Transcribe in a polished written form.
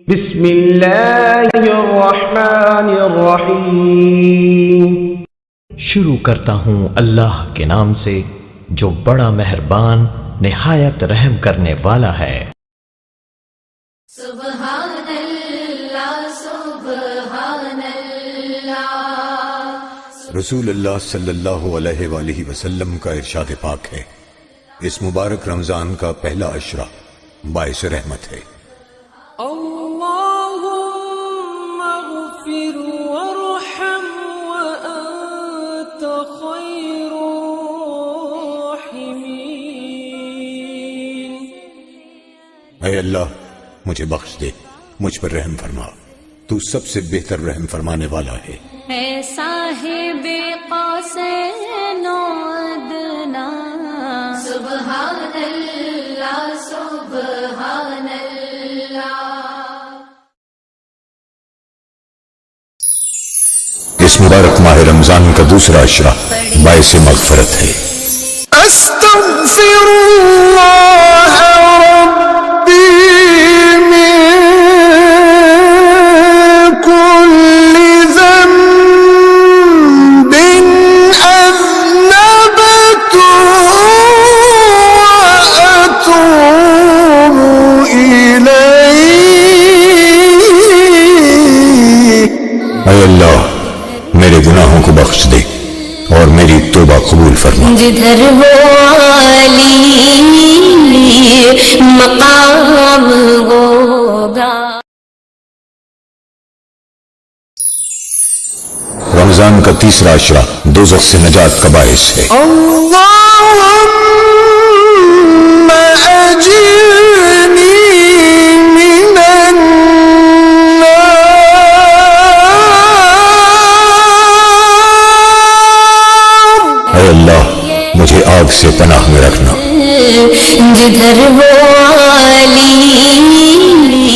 بسم اللہ الرحمن الرحیم۔ شروع کرتا ہوں اللہ کے نام سے جو بڑا مہربان نہایت رحم کرنے والا ہے۔ سبحان اللہ سبحان اللہ۔ رسول اللہ صلی اللہ علیہ وآلہ وسلم کا ارشاد پاک ہے، اس مبارک رمضان کا پہلا عشرہ باعث رحمت ہے۔ اللہم اغفر وارحم وانت خیر الراحمین۔ اے اللہ مجھے بخش دے، مجھ پر رحم فرما، تو سب سے بہتر رحم فرمانے والا ہے۔ اے صاحب قوسین و ادنیٰ، سبحان اللہ سبحان اللہ۔ اس مبارک ماہ رمضان کا دوسرا عشرہ باعث مغفرت ہے۔ استغفر اللہ ربی من کل ذنب اذنبته واتوب الیہ۔ اے اللہ میرے گناہوں کو بخش دے اور میری توبہ قبول فرما۔ جدھر وہ علی مقام ہوگا۔ رمضان کا تیسرا عشرہ دوزخ سے نجات کا باعث ہے۔ اللہم اجرنی من النار۔ اے اللہ مجھے آگ سے پناہ میں رکھنا۔ جدھر وہ علی